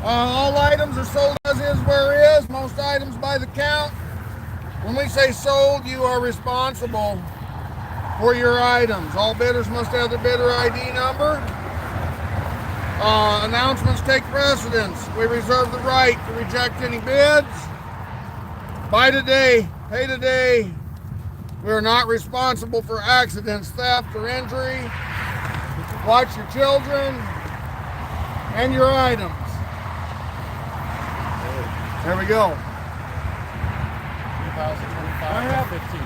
All items are sold as is where is. Most items by the count. When we say sold, you are responsible for your items. All bidders must have the bidder ID number. Announcements take precedence. We reserve the right to reject any bids. Buy today, pay today. We are not responsible for accidents, theft, or injury. Watch your children and your items. There we go. 3 piles of 25 and 15.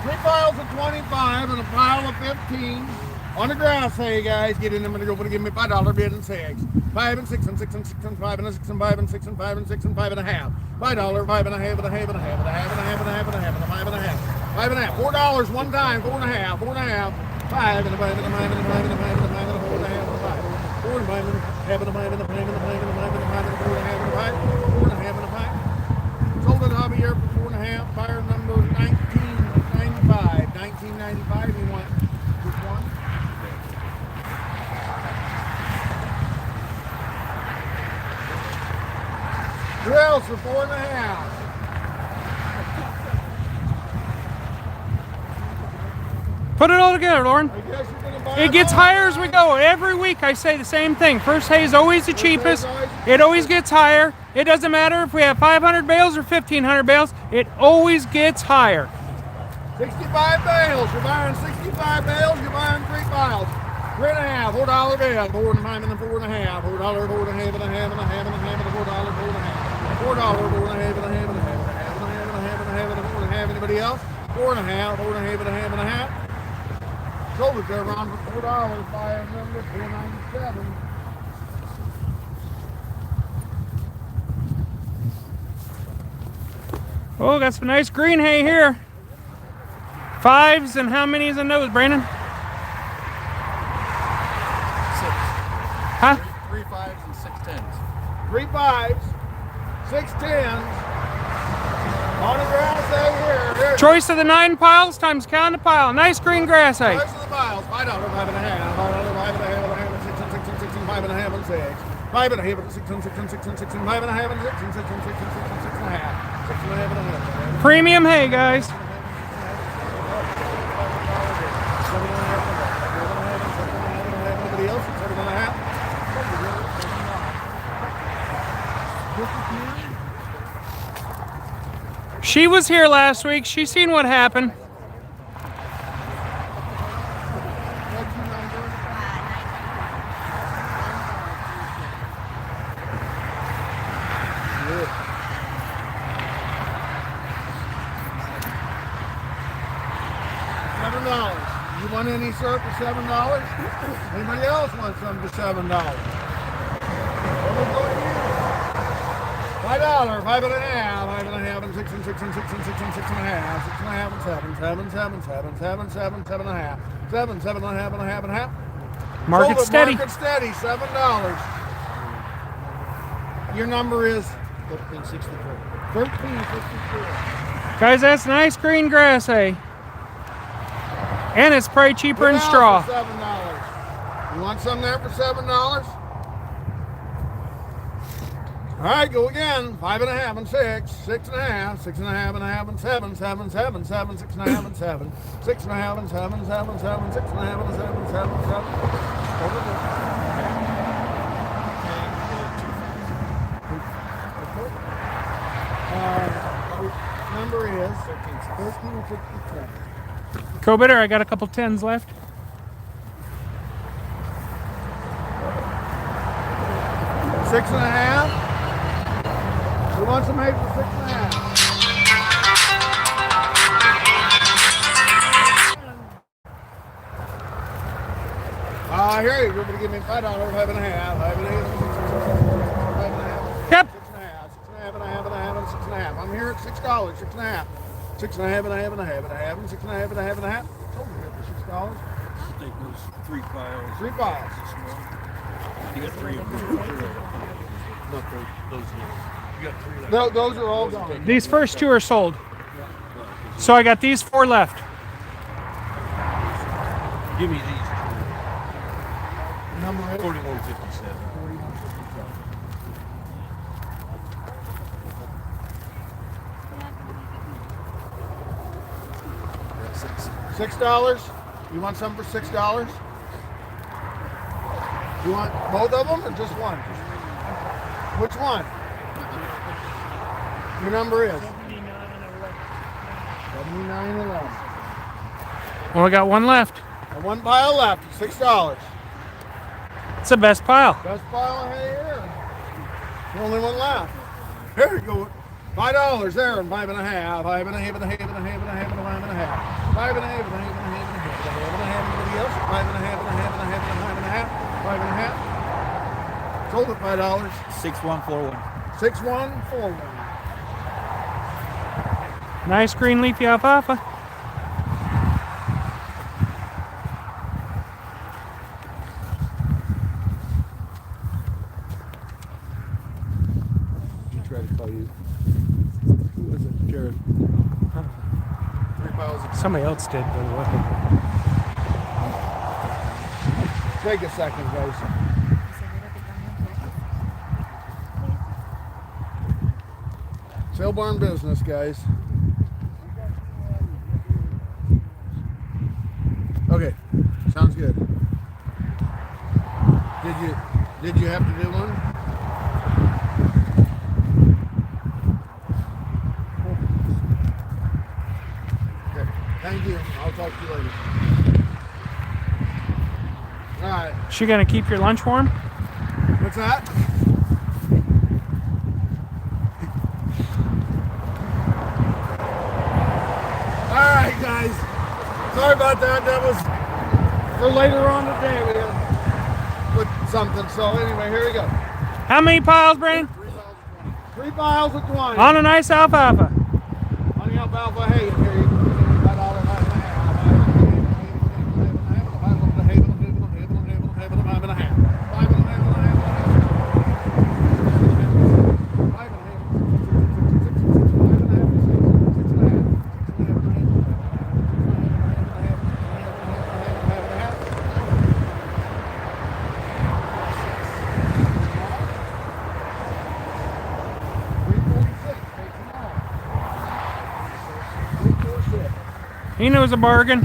3 piles of 25 and a pile of 15. On the grass hay, guys. Get in them and go, give me $5 bid and 6. 5 and 6 and 6 and 6 and 5 and 6 and 5 and 6 and 5 and 6 and 5 and a half. $5, 5 and a half and a half and a half and a half and a half and a half and a half and a 5 and a half. 5 and a half. $4 one time. 4 and a half. 4 and a half. 5 and a 5 and a 5 and a 5 and a 5 and a 5 and a 4 and a half and a 5. 4 and a 5 and a half and a 5 and a 5 and a 5 and a 5 and a 5 and a 4 and a half and a 5. 4 and a half and a 5. Sold at Hobby Air for 4 and a half. Buyer number 1995. 1995. You want which one? Who else for 4 and a half? Put it all together, Lauren. I guess you're gonna buy It gets higher as we go. Every week I say the same thing. First hay is always the cheapest. It always gets higher. It doesn't matter if we have 500 bales or 1,500 bales. It always gets higher. 65 bales. You're buying 65 bales. You're buying 3 piles. 3 and a half. $4 bale. 4 and 5 and a 4 and a half. $4, 4 and a half and a half and a half and a half and a $4, 4 and a half. $4, 4 and a half and a half and a half and a half and a half and a half and a half and a 4 and a half. Anybody else? 4 and a half. 4 and a half and a half and a half. Sold it there around for $4. Buyer number 497. Oh, got some nice green hay here. 5s and how many is in those, Brandon? 6. Huh? 3 5s and 6 10s. 3 5s, 6 10s. On the grass hay here. Choice of the 9 piles times count a pile. Nice green grass hay. Choice of the piles. $5, 5 and a half. $5, 5 and a half and a half and 6 and 6 and 6 and 5 and a half and 6. 5 and a half and 6 and 6 and 6 and 6 and 5 and a half and 6 and 6 and 6 and 6 and 6 and a half. 6 and a half and a half. Premium hay, guys. Anybody else? 7 and a half. She was here last week. She seen what happened. $7. You want any syrup for $7? Anybody else want some for $7? $5, 5 and a half, 5 and a half, and 6 and 6 and 6 and 6 and 6 and a half, 6 and a half and 7, 7, 7, 7, 7, 7, 7 and a half, 7, 7 and a half and a half and a half. Market steady. Market steady, $7. Your number is 1364. 1364. Guys, that's nice green grass hay. And it's probably cheaper than straw. For $7. You want some there for $7? All right, go again. 5 and a half and 6, 6 and a half, 6 and a half and a half and 7, 7, 7, 7, 6 and a half and 7, 6 and a half and 7, 7, 7, 6 and a half and 7, 7, 7. Over there. Number is 1367. Co-bidder, I got a couple 10s left. Six and a half. We want some hay for 6 and a half. Here you go. You're going to give me $5, 5 and a half, 5 and a half, 5 and a half. Yep. 6 and a half, 6 and a half, and a half, and a half, and 6 and a half. I'm here at $6, 6 and a half. 6 and a half, and a half, and a half, and a half, and 6 and a half, and a half, and a half. Told you for $6. I think those 3 piles. 3 piles. You got 3 of them. Not those. You got 3 left. Those are all gone. These first 2 are sold. So I got these 4 left. Give me these. Number is 4157. $6? You want some for $6? You want both of them or just one? Which one? Your number is 79.11. Well, we got one left. And one pile left. $6. It's the best pile. Best pile of hay here. The only one left. Here you go. $5 there and 5 and a half. 5 and a half and a half and a half and a half and a half and a 5 and a half. 5 and a half and a half and a half and a half and a half and a half. Anybody else? 5 and a half and a half and a half and a 5 and a half. 5 and a half. Sold at $5. 6141. 6141. Nice green leafy alfalfa. He tried to call you. Who was it? Jared. 3 piles of. Somebody else did, by the way. Take a second, guys. Sale barn business, guys. Okay, sounds good. Did you have to do one? Okay, thank you. I'll talk to you later. All right. She gonna keep your lunch warm? What's that? All right, guys. Sorry about that. That was for later on today. We had to put something. So anyway, here we go. How many piles, Brandon? 3 piles of 20. On a nice alfalfa. On the alfalfa hay. Here you go. He knows a bargain.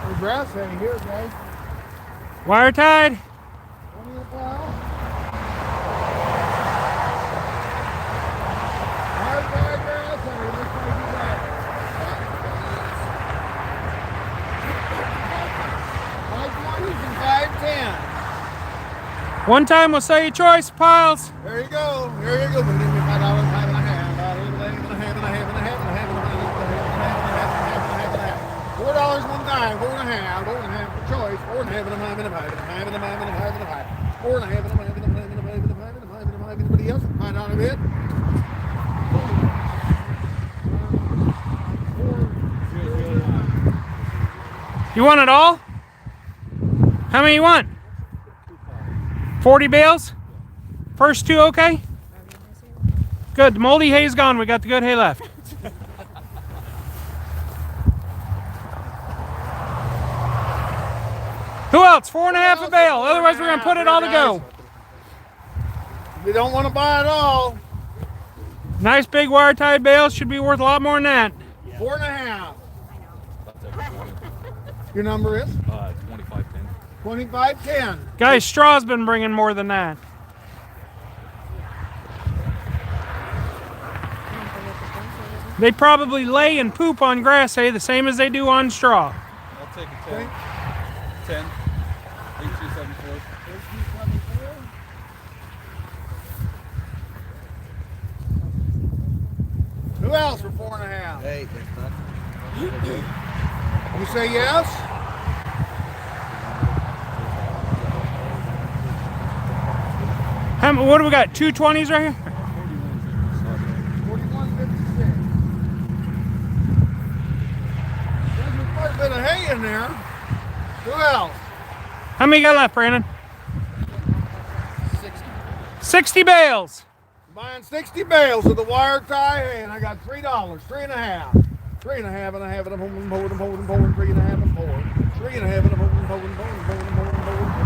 There's grass hay here, guys. Wire tied. 20 a pile. Wire tied grass hay. Looks like you got 520s and 510s. One time we'll sell you choice piles. There you go. Here you go. Give me $5, 5 and a half. $4 one time. 4 and a half. 4 and a half for choice. 4 and a half and a 5 and a 5 and a 5 and a 5 and a 5 and a 5. 4 and a half and a 5 and a 5 and a 5 and a 5 and a 5 and a 5 and a 5. Anybody else? $5 bid. You want it all? How many you want? 40 bales? First 2 okay? Good. The moldy hay's gone. We got the good hay left. Who else? 4 and a half a bale. Otherwise, we're going to put it all to go. We don't want to buy it all. Nice big wire tied bales should be worth a lot more than that. 4 and a half. Your number is? 2510. 2510. Guys, straw's been bringing more than that. They probably lay and poop on grass hay the same as they do on straw. I'll take a 10. 10. 8274. Who else for 4 and a half? Hey, You say yes? What do we got? 2 20s right here? 41.56. There's quite a bit of hay in there. Who else? How many you got left, Brandon? 60 bales. Buying 60 bales of the wire tie hay, and I got $3, 3 and a half. 3 and a half and a half and a 4 and 4 and 4 and 4 and 3 and a half and 4. 3 and a half and a 4 and 4 and 4 and 4 and 4 and 4 and 4.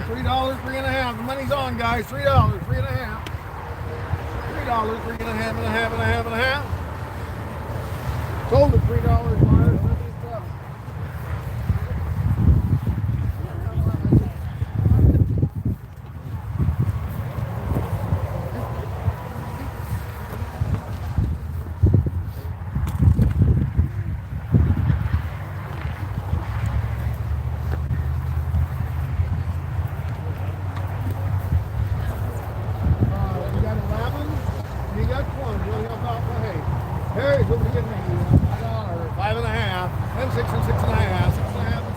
$3, 3.5. The money's on, guys. $3, 3.5. $3, 3.5, and a half, and a half, and a half. Sold at $3, Myers. Harry's over to get me $1, 5.5, and 6 and 6.5, 6.5 and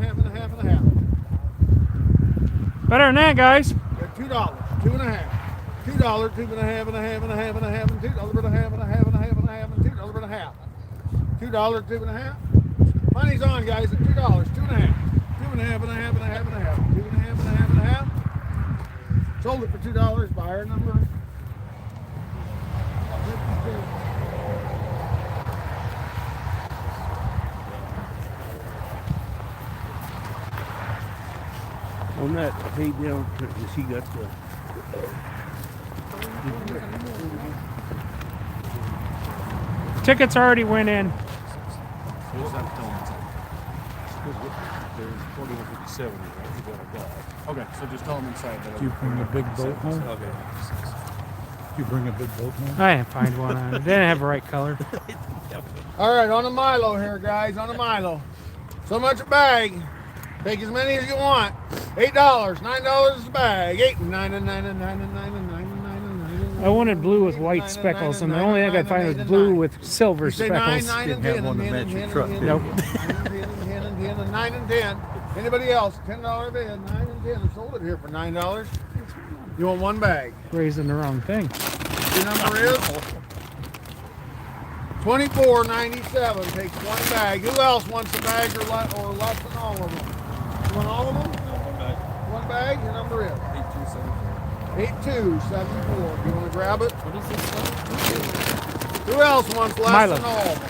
half, and a half, and a half. Better than that, guys. Got $2, two and a half. $2, two and a half, and a half, and a half, and a half, and $2 and a half, and a half, and a half, and a half, and $2 and a half. $2, two and a half. Money's on, guys, at $2, two and a half. Two and a half, and a half, and a half, and a half. Two and a half, and a half, and a half. Sold it for $2. Buyer number. On that hay down, has he got the? Tickets already went in. What's that telling us? There's 4157, right? You got a guy. Okay, so just tell them inside. That Do you bring a big boat home? Okay. Do you bring a big boat home? I didn't find one. I didn't have the right color. All right, on a Milo here, guys, on a Milo. So much a bag. Take as many as you want. $8, $9 a bag. 8 and 9 and 9 and 9 and 9 and 9 and 9 and 9 and 9. I wanted blue with white speckles, and the only thing I could find was blue with silver You say 9, speckles. 9 and Didn't 10 have one and to 10 match and your 10 truck, and did 10 you? and 10 and 10 and 10 and 9 and 10. Anybody else? $10 bid, 9 and 10. I sold it here for $9. You want one bag? Raising the wrong thing. Your number is $24.97. Takes one bag. Who else wants a bag or less than all of them? You want all of them? One bag. Your number is 8274. You want to grab it? What is this stuff? Who else wants less Milo. than all of them?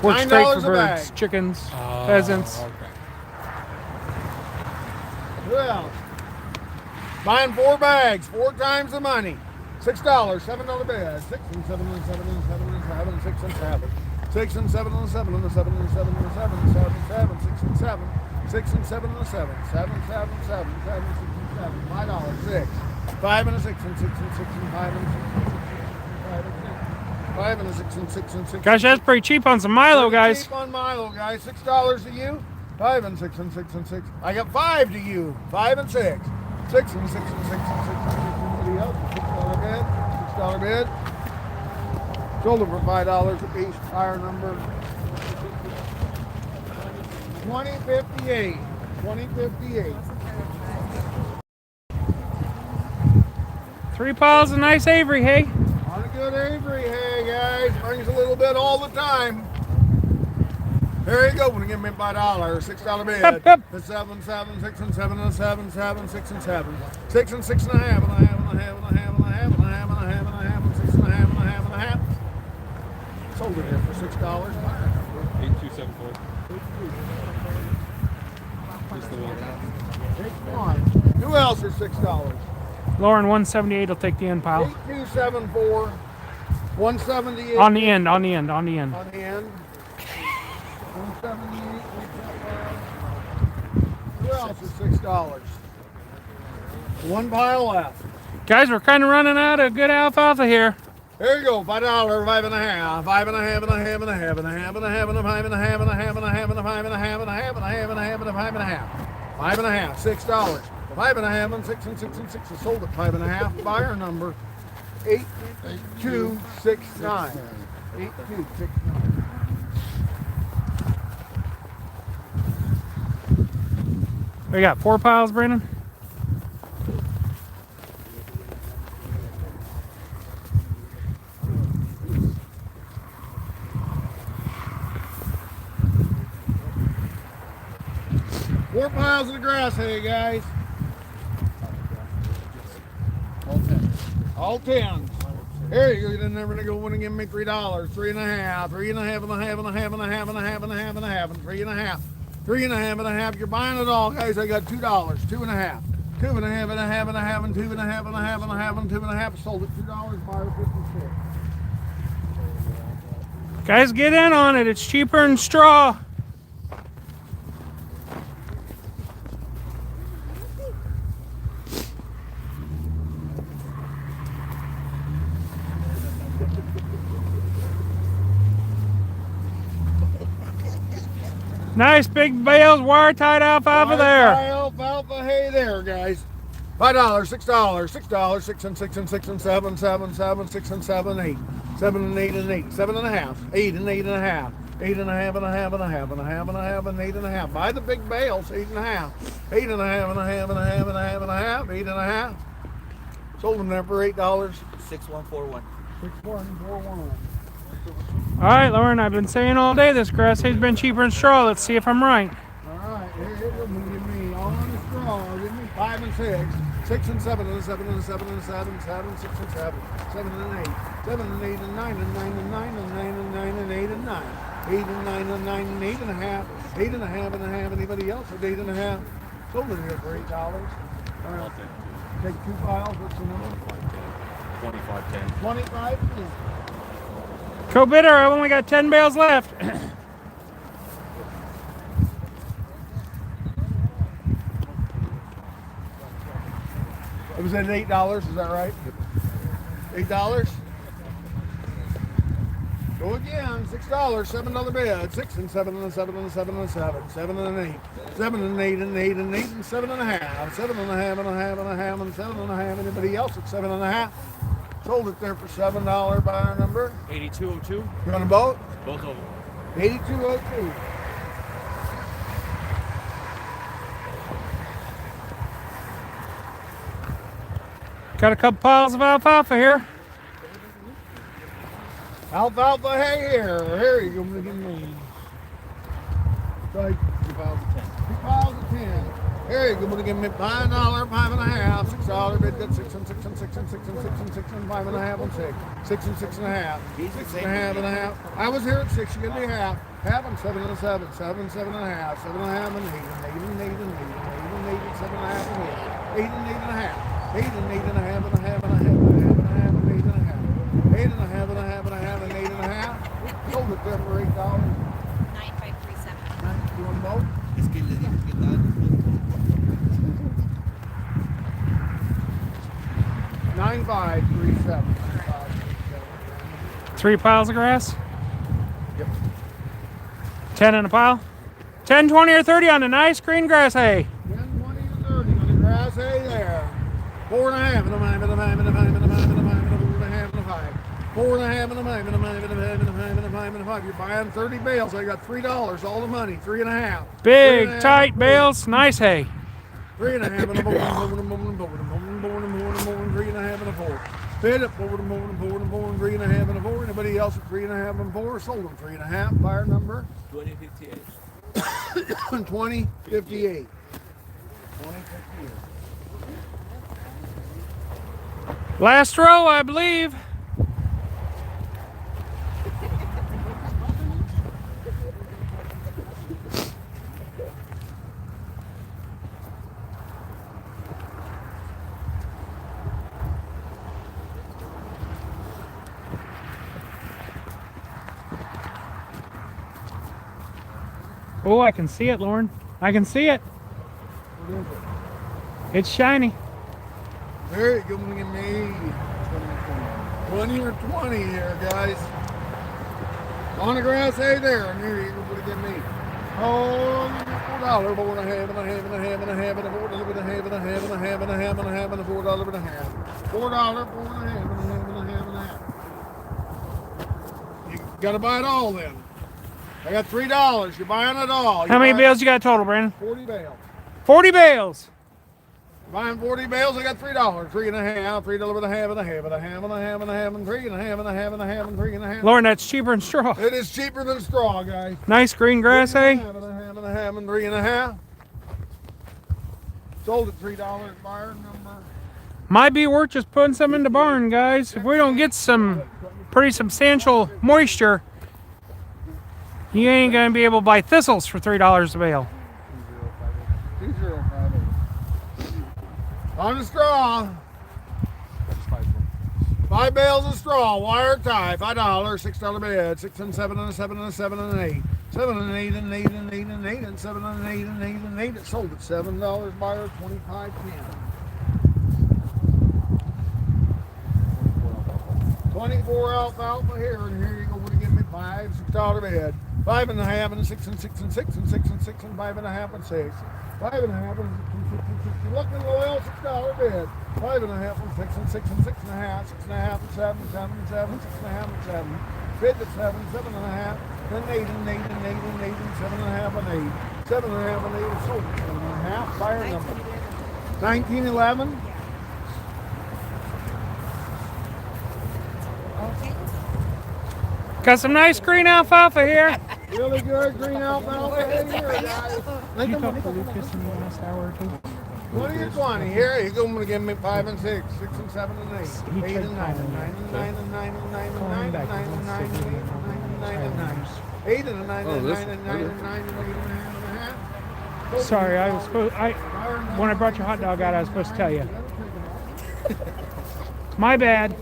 Works great $9 for a birds, bag. chickens, pheasants. Okay. Who else? Buying 4 bags, 4 times the money. $6, $7 bid. 6 and 7 and 7 and 7 and 7, 6 and 7. 6 and 7 and 7 and 7 and 7 and 7, 7, 7, 6 and 7. 6 and 7 and 7, 7, 7, 7, 7, 6 and 7. $5, 6. 5 and a 6 and 6 and 6 and 5 and 6 and 6 and 5 and 6 and 6 and 6. Gosh, that's pretty cheap on some Milo, Pretty guys. cheap on Milo, guys. $6 to you. 5 and 6 and 6 and 6. I got 5 to you. 5 and 6. 6 and 6 and 6 and 6 and 6. Anybody else? $6 bid. $6 bid. Sold them for $5 a piece. Fire number 2058. 2058. 3 piles of nice Avery hay. On a good Avery hay, guys. Brings a little bit all the time. There you go. When you give me $5, $6 bid. Hup, hup. The 7, 7, 6 and 7 and 7, 7, 6 and 7. 6 and 6 and a half and a half and a half and a half and a half and a half and a half and a half and 6 and a half and a half and a half. Sold it here for $6. 8274. Just the one. Take one. Who else is $6? Lauren, 178 will take the end pile. 8274. 178. On the end, on the end, on the end. On the end. 178. Who else is $6? One pile left. Guys, we're kind of running out of good alfalfa here. There you go, $5, 5 and a half, 5 and a half and a half and a half and a half and a half and a 5 and a half and a half and a half and a 5 and a half and a half and a half and a half and a 5 and a half. 5.5, $6. 5.5 and 6 and 6 and 6 is sold at 5.5. Buyer number 8269. 8269. We got 4 piles, Brandon. Four piles of the grass hay, guys. All 10. Here you go. You're never gonna go in and give me $3. 3.5. 3.5 and a half and a half and a half and a half and a half and a half and 3.5. 3.5 and a half. You're buying it all, guys. I got $2. 2.5. 2.5 and a half and a half and 2.5 and a half and a half and 2.5. Sold at $2. Buyer 56. Guys, get in on it. It's cheaper than straw. Nice big bales, wire tied alfalfa there. Alfalfa hay there, guys. $5, $6, $6, 6 and 6 and 6 and 7, 7, 7, 6 and 7, 8, 7 and 8 and 8, 7.5, 8 and 8.5, 8.5 and a half and a half and a half and a half and 8.5. Buy the big bales, 8.5, 8.5 and a half and a half and a half and a half, 8.5. Sold them there for $8. 6141. 6141. All right, Lauren, I've been saying all day this grass hay's been cheaper than straw. Let's see if I'm right. All right, here you go. Give me on the straw. Give me 5 and 6, 6 and 7 and a 7 and a 7 and a 7, 7, 6 and 7, 7 and 8, 7 and 8 and 9 and 9 and 9 and 9 and 9 and 8 and 9, 8 and 9 and 9 and 8.5, 8.5 and a half. Anybody else with 8.5? Sold it here for $8. All right, take 2 files. What's the number? 2510. 25. Go bidder, I've only got 10 bales left. It was at $8, is that right? $8? Go again, $6, $7 bid, 6 and 7 and a 7 and a 7 and a 7, 7 and an 8, 7 and 8 and 8 and 8 and 7.5, 7.5 and a half and a half and 7.5. Anybody else at 7.5? Sold it there for $7. Buyer number 8202. You want them both? Both of them. 8202. Got a couple piles of alfalfa here. Alfalfa hay here. Here you go. Give me. Like 2 piles of 10. 2 piles of 10. Here you go. Give me $5, 5.5, $6 bid. Got 6 and 6 and 6 and 6 and 6 and 6 and 5.5 and 6. 6 and 6.5. 6.5 and a half. I was here at 6. You give me half. Half and 7 and a 7. 7, 7.5. 7.5 and 8 and 8 and 8 and 8 and 8 and 8 and 7.5 and 8. 8 and 8.5. 8 and 8 and a half and a half and a half and a half and a half and 8 and a half. 8 and a half and a half and a half and 8.5. Sold it there for $8. 9537. You want both? Es que le dije que tal. 9537. 3 piles of grass. Yep. 10 in a pile. 10, 20, or 30 on the nice green grass hay. 10, 20, and 30 on the grass hay there. 4.5 and a 5 and a 5 and a 5 and a 5 and a 5 and a 4.5 and a 5. 4.5 and a 5 and a 5 and a 5 and a 5 and a 5 and a 5. You're buying 30 bales. I got $3. All the money. 3.5. Big, tight bales, nice hay. 3.5 and a 4 and 3.5 and a 4. Bid it 4 and 4 and 4 and 4 and 3.5 and a 4. Anybody else at 3.5 and 4? Sold them 3.5. Buyer number 2058. 2058. 2058. Last row, I believe. Oh, I can see it, Lauren. I can see it. What is it? It's shiny. There you go, look at me. 20 or 20 here, guys. On the grass hay there, and here you go, look at me. Oh, $4, $4 and a half and a half and a half and a half and a $4 and a half and a half and a half and a half and a half and a $4 and a half. $4, $4 and a half and a half and a half and a half. You gotta buy it all then. I got $3. You're buying it all. How many bales you got total, Brandon? 40 bales. 40 bales. Buying 40 bales, I got $3. $3 and a half, $3 and a half and a half and a half and a half and a half and $3 and a half and a half and a half and $3 and a half. Lauren, that's cheaper than straw. It is cheaper than straw, guys. Nice green grass hay. $3 and a half and a half and $3 and a half. Sold at $3. Buyer number. Might be worth just putting some in the barn, guys. If we don't get some pretty substantial moisture, you ain't gonna be able to buy thistles for $3 a bale. 2058. On the straw. 5 bales of straw, wire tie, $5, $6 bed, 6 and 7 and a 7 and a 7 and an 8. 7 and 8 and 8 and 8 and 8 and 7 and 8 and 8 and 8. It sold at $7. Buyer 25.10. 24 alfalfa here, and here you go. Would you give me $5, $6 bed? 5 and a half and 6 and 6 and 6 and 6 and 6 and 5 and a half and 6. 5 and a half and 6 and 6 and 6. You're looking at oil, $6 bed. 5 and a half and 6 and 6 and 6 and a half, 6 and a half and 7, 7 and 7, 6 and a half and 7. Bid at 7, 7 and a half, then 8 and 8 and 8 and 8 and 7 and a half and 8. 7 and a half and 8 and sold at 7 and a half. Buyer number 1911. Got some nice green alfalfa here. Really good green alfalfa here, guys. You talked to Lucas in the last hour or two. 20 or 20. Here you go. I'm gonna give me 5 and 6, 6 and 7 and 8, 8 and 9 and 9 and 9 and 9 and 9 and 9 and 9 and 9 and 9 and 9 and 9. 8 and a 9 and 9 and 9 and 9 and 8 and a half and a half. Sorry, I was supposed. When I brought your hot dog out, I was supposed to tell you. My bad.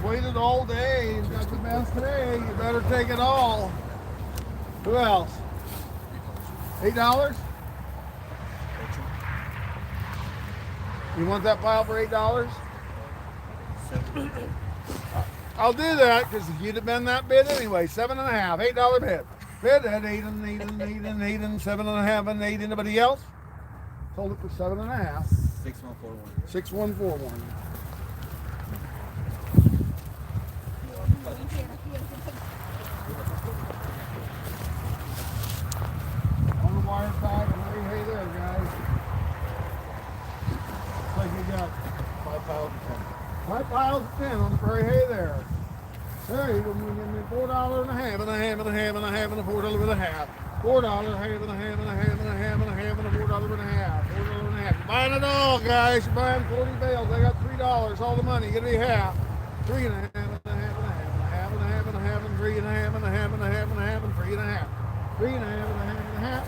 Waited all day. He's got the best today. You better take it all. Who else? $8? You want that pile for $8? I'll do that because you'd have been that bid anyway. 7 and a half, $8 bid. Bid at 8 and 8 and 8 and 8 and 7 and a half and 8. Anybody else? Sold it for 7 and a half. 6141. 6141. On the wire side, and hey there, guys. Looks like you got 5 piles of 10. 5 piles of 10 on the prairie hay there. There you go. You give me $4 and a half and a half and a half and a half and a $4 and a half. $4, half and a half and a half and a half and a half and a $4 and a half. $4 and a half. You're buying it all, guys. You're buying 40 bales. I got $3. All the money. Give me half. 3 and a half and a half and a half and a half and a half and a half and 3 and a half and a half and a half and a half and 3 and a half. 3 and a half and a half and a half.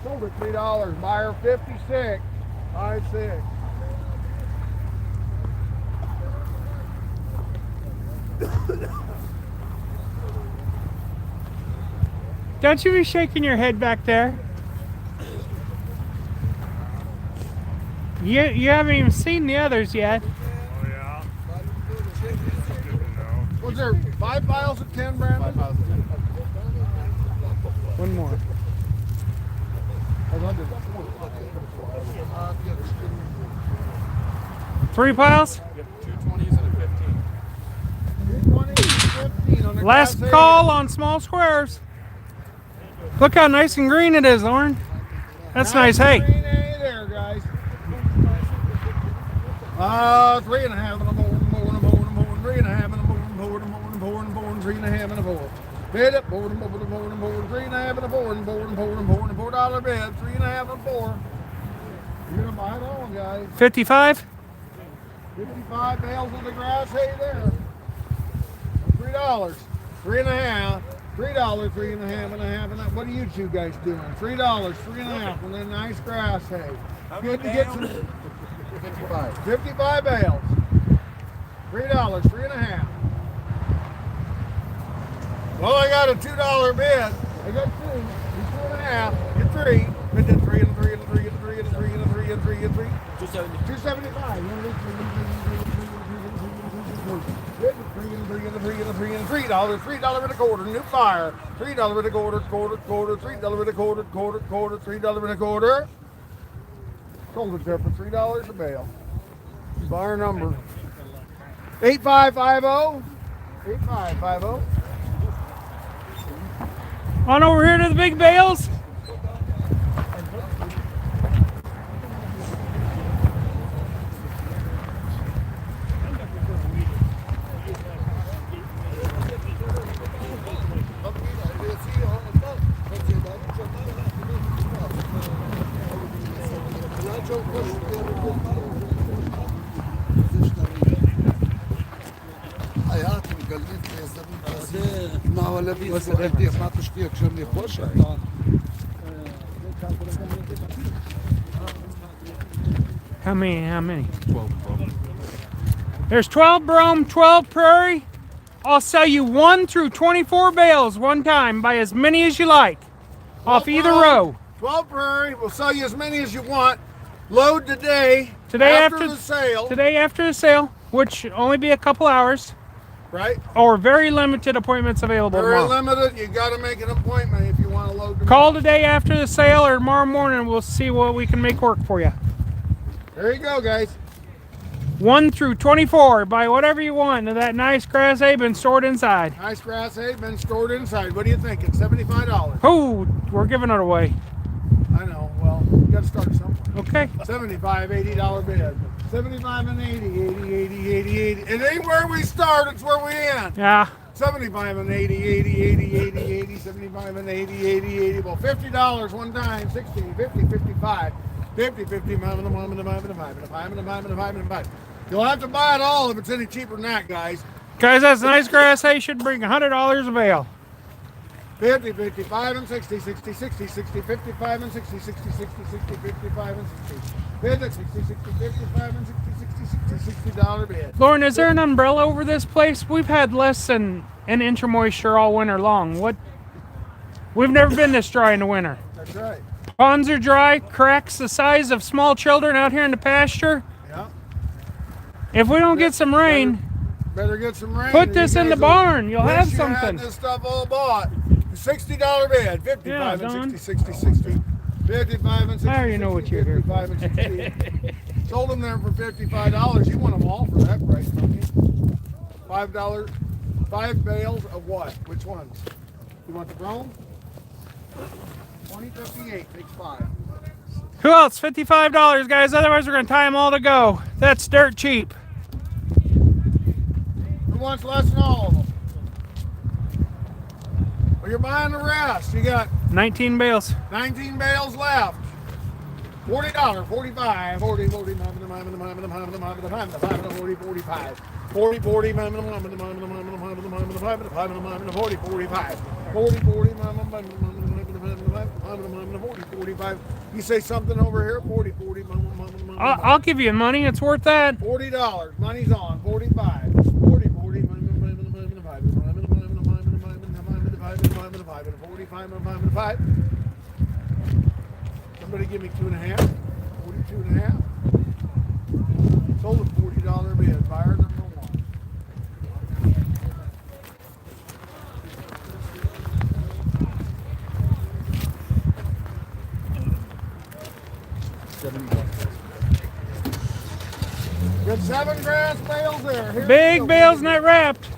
Sold at $3. Buyer 56. 5-6. Don't you be shaking your head back there. You haven't even seen the others yet. Was there 5 piles of 10, Brandon? 5 piles of 10. One more. I thought there was 3 piles? Yep, 2 20s and a 15. 220, 15 on the Last grass call hay. on small squares. Look how nice and green it is, Lauren. That's nice hay. Green hay there, guys. 3 and a half and a more and more and more and more. 3 and a half and a more and more and more and more and more and 3 and a half and a 4. Bid it, more and more and more and more. 3 and a half and a 4 and more and more and more and $4 bid. 3 and a half and 4. You're gonna buy it all, guys. 55? 55 bales of the grass hay there. $3. 3 and a half. $3, 3 and a half and a half and a half. What are you two guys doing? $3, 3 and a half, and then nice grass hay. Good to get some 55. 55 bales. $3, 3 and a half. Well, I got a $2 bid. I got 2. You're 2 and a half. You're 3. Bid did 3 and 3 and 3 and 3 and 3 and 3 and 3 and 3. 275. Bid 3 and 3 $3 and a quarter, new fire. $3 and a quarter, $3 and a quarter, $3 and a quarter. Sold it there for $3 a bale. Bar number 8550. 8550. On over here to the big bales. What's the difference? How many? 12 brome. There's 12 brome, 12 prairie. I'll sell you 1 through 24 bales one time. Buy as many as you like. Off either row. 12 prairie. We'll sell you as many as you want. Load today. Today after the sale. Today after the sale, which only be a couple hours. Right? Or very limited appointments available Very tomorrow. limited. You got to make an appointment if you want to load them. Call today after the sale or tomorrow morning. We'll see what we can make work for you. There you go, guys. 1 through 24. Buy whatever you want of that nice grass hay been stored inside. Nice grass hay been stored inside. What are you thinking? $75. Oh, we're giving it away. I know. Well, you got to start somewhere. Okay. $75, $80 bid. 75 and 80, 80, 80, 80, 80. It ain't where we start, it's where we end. Yeah. 75 and 80, 80, 80, 80, 80, 75 and 80, 80, 80. Well, $50 one time, 60, 50, 55, 50, 50, 5 and a 5 and a 5 and a 5 and a 5 and a 5 and a 5 and a 5. You'll have to buy it all if it's any cheaper than that, guys. Guys, that's nice grass hay. Should bring $100 a bale. 50, 55 and 60, 60, 60, 60, 55 and 60, 60, 60, 60, 55 and 60. 50, 60, 60, 55 and 60, 60, $60 bid. Lauren, is there an umbrella over this place? We've had less than an inch of moisture all winter long. We've never been this dry in the winter. That's right. Ponds are dry, cracks the size of small children out here in the pasture. Yeah. If we don't get some rain, Better get some rain. put this in the barn. You'll have Wish you had something. this stuff all bought. $60 bid. 55 Yeah, and Don. 60, 60, 60. 55 and 60. I already know what you're here for. 55 and 60. Sold them there for $55. You want them all for that price, don't you? $5. 5 bales of what? Which ones? You want the brome? 2058 takes 5. Who else? $55, guys. Otherwise, we're going to tie them all to go. That's dirt cheap. Who wants less than all of them? Well, you're buying the rest. You got 19 bales. 19 bales left. $40, 45, 40, 40, 40, 45. 40, 40, 45. You say something over here? 40, 40. I'll give you money. It's worth that. $40. Money's on. 45. 40, 40. 45. Somebody give me 2.5. 42.5. Sold a $40 bid. Buyer number 1. Got 7 grass bales there. Here Big we go. bales not wrapped.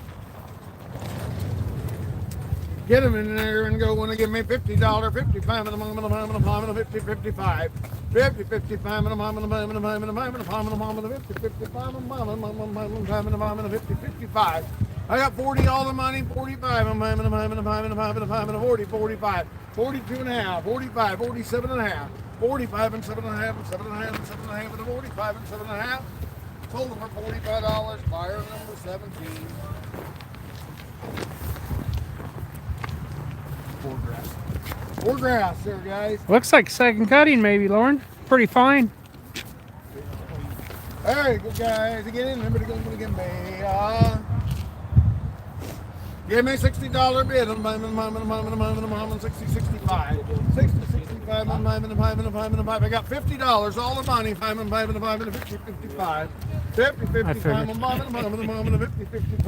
Get them in there and go when they give me $50, 55 and a mom and a mom and a mom and a 50, 55. 50, 55 and a mom and a mom and a mom and a mom and a mom and a mom and a 50, 55 and a mom and a mom and a mom and a mom and a 50, 55. I got 40 all the money, 45 and a mom and a mom and a mom and a mom and a mom and a 40, 45, 42.5, 45, 47.5, 45 and 7.5 and 7.5 and 7.5 and a 45 and 7.5. Sold them for $45. Buyer number 17. More grass there, guys. Looks like second cutting, maybe, Lauren. Pretty fine. Very good, guys. Get in. Remember to go give me. Give me $60 bid on my mom and 60, 65. 60, 65 on my and 5 and 5 and 5. I got $50. All the money. 5 and 5 and 5 and 50, 55. 50, 50, I figured. 50, 50,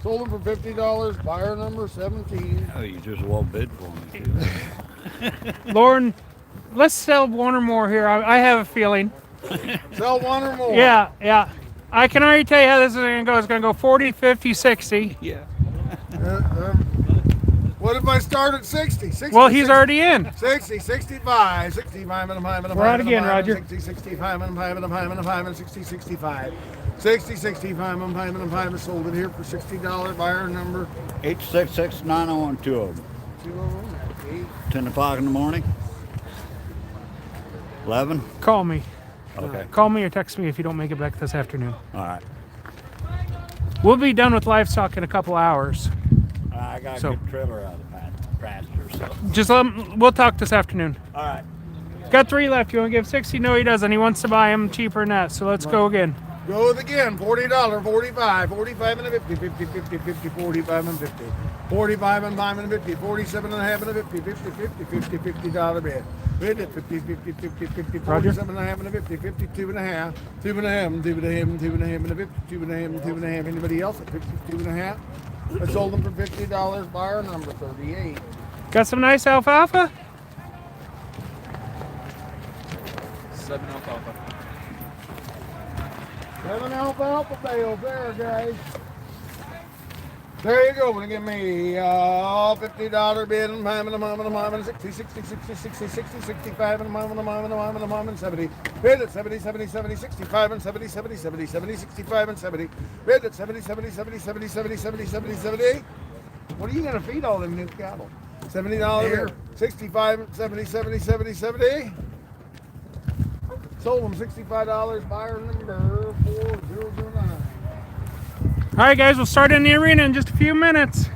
sold them for $50. Buyer number 17. Oh, you just won't bid for me. Lauren, let's sell one or more here. I have a feeling. Sell one or more. Yeah. I can already tell you how this is going to go. It's going to go 40, 50, 60. Yeah. What if I start at 60? 60 Well, he's 60, already in. 60, 65, 65 and a 5 and a 5. We're out again, Roger. 60, 65 and a 5 and a 5 and a 5 and 60, 65. 60, 65 and a 5 and a 5 is sold it here for $60. Buyer number 866-901, two of them. 10 o'clock in the morning. 11. Call me. Okay. Call me or text me if you don't make it back this afternoon. All right. We'll be done with livestock in a couple hours. I got So- a good trailer out of the pasture, so. Just we'll talk this afternoon. All right. Got 3 left. You want to give 60? No, he doesn't. He wants to buy them cheaper than that. So let's go again. Go with again. $40, 45, 45 and a 50, 50, 50, 50, 45 and 50. 45 and 5 and a 50, 47 and a half and a 50, 50, 50, 50, $50 bid. Bid it 50, 50, 50, 50, Roger. 47 and a half and a 50, 52 and a half, 2 and a half, 2 and a half, 2 and a half and a 50, 2 and a half, 2 and a half. Anybody else at 52 and a half? I sold them for $50. Buyer number 38. Got some nice alfalfa? 7 alfalfa. 7 alfalfa bales there, guys. There you go. Gonna give me $50 bid and 5 and a mom and a mom and 60, 60, 60, 60, 60, 65 and a mom and a mom and a mom and a mom and 70. Bid at 70, 70, 70, 65 and 70, 70, 70, 70, 65 and 70. Bid at 70, 70, 70, 70, 70, 70, 70, 70. What are you gonna feed all them new cattle? $70 bid. 65, 70, 70, 70, 70. Sold them $65. Buyer number 4009. All right, guys. We'll start in the arena in just a few minutes.